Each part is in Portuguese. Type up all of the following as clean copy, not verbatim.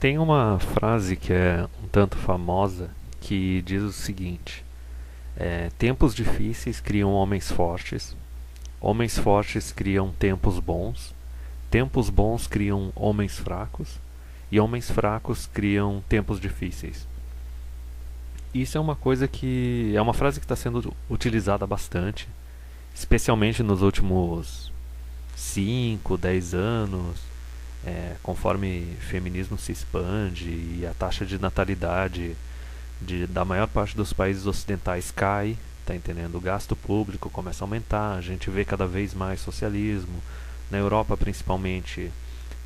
Tem uma frase que é um tanto famosa que diz o seguinte: tempos difíceis criam homens fortes criam tempos bons criam homens fracos e homens fracos criam tempos difíceis. Isso é uma coisa que é uma frase que está sendo utilizada bastante, especialmente nos últimos 5, 10 anos, conforme o feminismo se expande e a taxa de natalidade da maior parte dos países ocidentais cai, tá entendendo? O gasto público começa a aumentar, a gente vê cada vez mais socialismo. Na Europa, principalmente,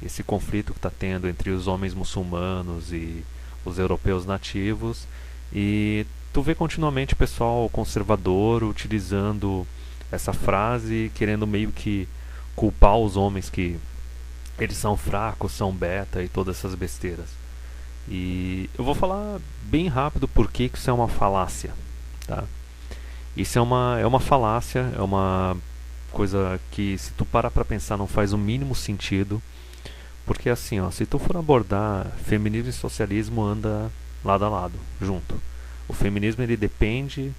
esse conflito que está tendo entre os homens muçulmanos e os europeus nativos. E tu vê continuamente o pessoal conservador utilizando essa frase, querendo meio que culpar os homens que eles são fracos, são beta e todas essas besteiras. E eu vou falar bem rápido por que isso é uma falácia, tá? Isso é uma falácia, é uma coisa que se tu parar pra pensar não faz o mínimo sentido, porque assim, ó, se tu for abordar feminismo e socialismo anda lado a lado, junto. O feminismo ele depende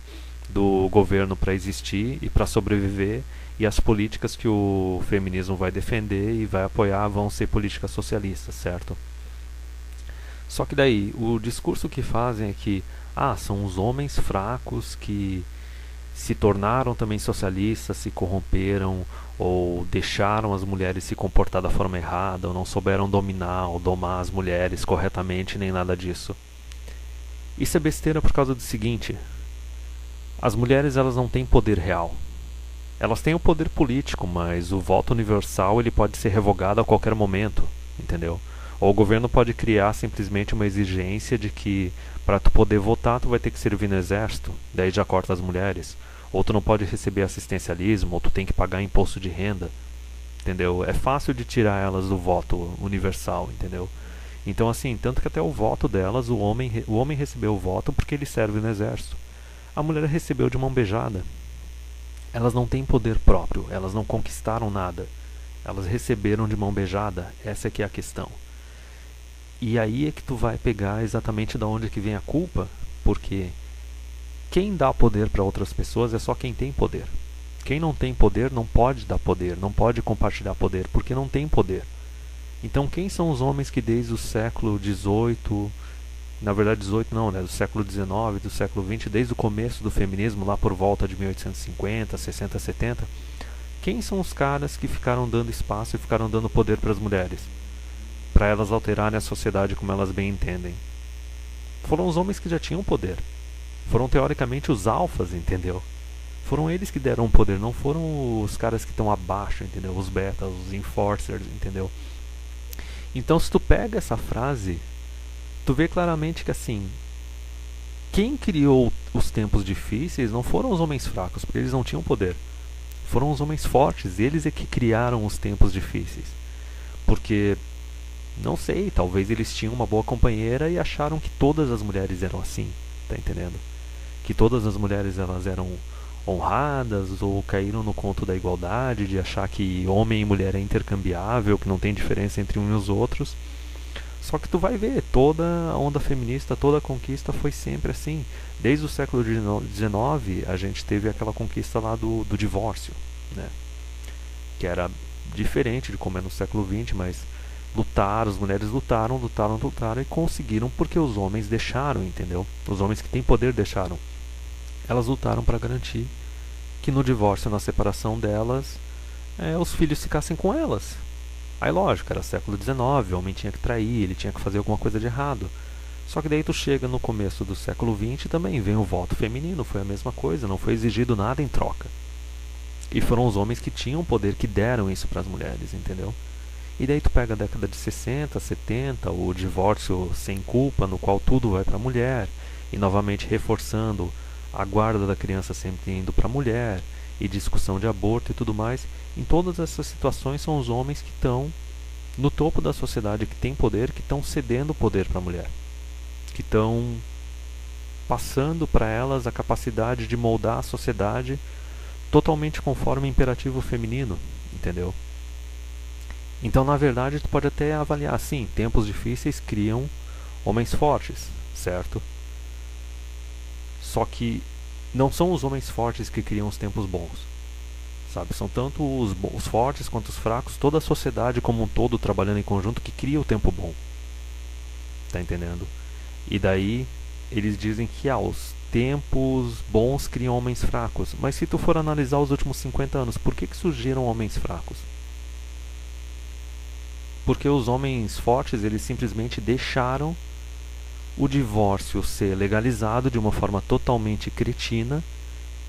do governo para existir e para sobreviver, e as políticas que o feminismo vai defender e vai apoiar vão ser políticas socialistas, certo? Só que daí, o discurso que fazem é que são os homens fracos que se tornaram também socialistas, se corromperam ou deixaram as mulheres se comportar da forma errada, ou não souberam dominar ou domar as mulheres corretamente, nem nada disso. Isso é besteira por causa do seguinte: as mulheres elas não têm poder real. Elas têm o poder político, mas o voto universal ele pode ser revogado a qualquer momento, entendeu? Ou o governo pode criar simplesmente uma exigência de que para tu poder votar tu vai ter que servir no exército, daí já corta as mulheres. Ou tu não pode receber assistencialismo, ou tu tem que pagar imposto de renda, entendeu? É fácil de tirar elas do voto universal, entendeu? Então assim, tanto que até o voto delas, o homem recebeu o voto porque ele serve no exército. A mulher recebeu de mão beijada. Elas não têm poder próprio, elas não conquistaram nada. Elas receberam de mão beijada, essa é que é a questão. E aí é que tu vai pegar exatamente da onde que vem a culpa, porque quem dá poder para outras pessoas é só quem tem poder. Quem não tem poder não pode dar poder, não pode compartilhar poder, porque não tem poder. Então quem são os homens que desde o século XVIII, na verdade XVIII não, né, do século XIX, do século XX, desde o começo do feminismo, lá por volta de 1850, 60, 70, quem são os caras que ficaram dando espaço e ficaram dando poder para as mulheres? Para elas alterarem a sociedade como elas bem entendem. Foram os homens que já tinham poder. Foram teoricamente os alfas, entendeu? Foram eles que deram o poder, não foram os caras que estão abaixo, entendeu? Os betas, os enforcers, entendeu? Então se tu pega essa frase, tu vê claramente que assim, quem criou os tempos difíceis não foram os homens fracos, porque eles não tinham poder. Foram os homens fortes, eles é que criaram os tempos difíceis. Porque não sei, talvez eles tinham uma boa companheira e acharam que todas as mulheres eram assim, tá entendendo? Que todas as mulheres elas eram honradas ou caíram no conto da igualdade, de achar que homem e mulher é intercambiável, que não tem diferença entre um e os outros. Só que tu vai ver, toda a onda feminista, toda a conquista foi sempre assim. Desde o século XIX a gente teve aquela conquista lá do divórcio, né? Que era diferente de como é no século XX, mas lutaram, as mulheres lutaram, lutaram, lutaram e conseguiram porque os homens deixaram, entendeu? Os homens que têm poder deixaram. Elas lutaram para garantir que no divórcio, na separação delas, os filhos ficassem com elas. Aí lógico, era século XIX, o homem tinha que trair, ele tinha que fazer alguma coisa de errado. Só que daí tu chega no começo do século XX e também vem o voto feminino, foi a mesma coisa, não foi exigido nada em troca. E foram os homens que tinham poder que deram isso para as mulheres, entendeu? E daí tu pega a década de 60, 70, o divórcio sem culpa, no qual tudo vai para a mulher, e novamente reforçando a guarda da criança sempre indo para a mulher, e discussão de aborto e tudo mais. Em todas essas situações são os homens que estão no topo da sociedade, que têm poder, que estão cedendo poder para a mulher, que estão passando para elas a capacidade de moldar a sociedade totalmente conforme o imperativo feminino, entendeu? Então, na verdade, tu pode até avaliar assim, tempos difíceis criam homens fortes, certo? Só que não são os homens fortes que criam os tempos bons, sabe? São tanto os fortes quanto os fracos, toda a sociedade como um todo trabalhando em conjunto que cria o tempo bom, tá entendendo? E daí eles dizem que os tempos bons criam homens fracos. Mas se tu for analisar os últimos 50 anos, por que surgiram homens fracos? Porque os homens fortes, eles simplesmente deixaram o divórcio ser legalizado de uma forma totalmente cretina,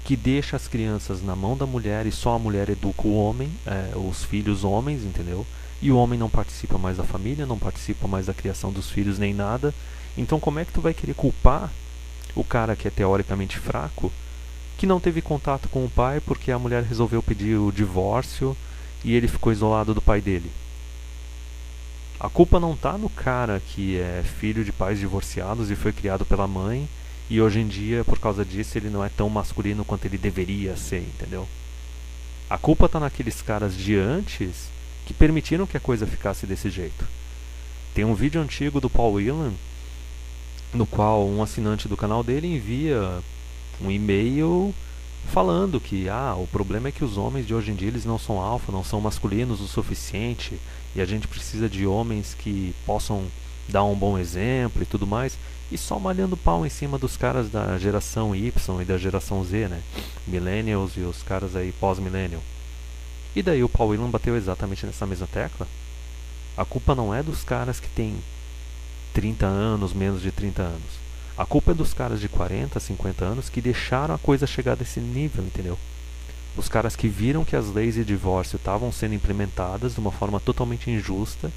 que deixa as crianças na mão da mulher e só a mulher educa o homem, os filhos homens, entendeu? E o homem não participa mais da família, não participa mais da criação dos filhos nem nada. Então como é que tu vai querer culpar o cara que é teoricamente fraco, que não teve contato com o pai porque a mulher resolveu pedir o divórcio e ele ficou isolado do pai dele? A culpa não tá no cara que é filho de pais divorciados e foi criado pela mãe e hoje em dia, por causa disso, ele não é tão masculino quanto ele deveria ser, entendeu? A culpa tá naqueles caras de antes que permitiram que a coisa ficasse desse jeito. Tem um vídeo antigo do Paul Whelan no qual um assinante do canal dele envia um e-mail falando que o problema é que os homens de hoje em dia eles não são alfa, não são masculinos o suficiente e a gente precisa de homens que possam dar um bom exemplo e tudo mais, e só malhando pau em cima dos caras da geração Y e da geração Z, né? Millennials e os caras aí pós-millennial. E daí o Paul Whelan bateu exatamente nessa mesma tecla. A culpa não é dos caras que têm 30 anos, menos de 30 anos. A culpa é dos caras de 40, 50 anos que deixaram a coisa chegar desse nível, entendeu? Os caras que viram que as leis de divórcio estavam sendo implementadas de uma forma totalmente injusta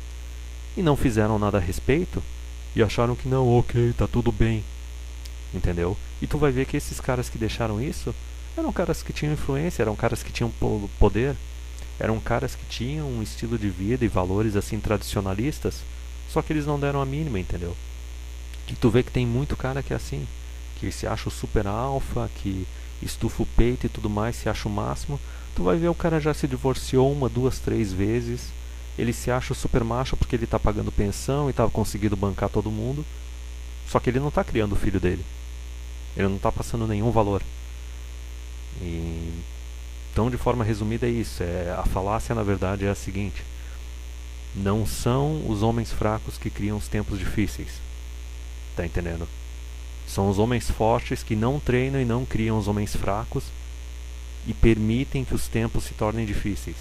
e não fizeram nada a respeito e acharam que não, ok, tá tudo bem, entendeu? E tu vai ver que esses caras que deixaram isso eram caras que tinham influência, eram caras que tinham poder, eram caras que tinham um estilo de vida e valores assim tradicionalistas, só que eles não deram a mínima, entendeu? E tu vê que tem muito cara que é assim, que se acha o super alfa, que estufa o peito e tudo mais, se acha o máximo. Tu vai ver o cara já se divorciou uma, duas, três vezes. Ele se acha o super macho porque ele tá pagando pensão e tá conseguindo bancar todo mundo. Só que ele não tá criando o filho dele. Ele não tá passando nenhum valor. Então, de forma resumida, é isso. A falácia, na verdade, é a seguinte: não são os homens fracos que criam os tempos difíceis. Tá entendendo? São os homens fortes que não treinam e não criam os homens fracos e permitem que os tempos se tornem difíceis.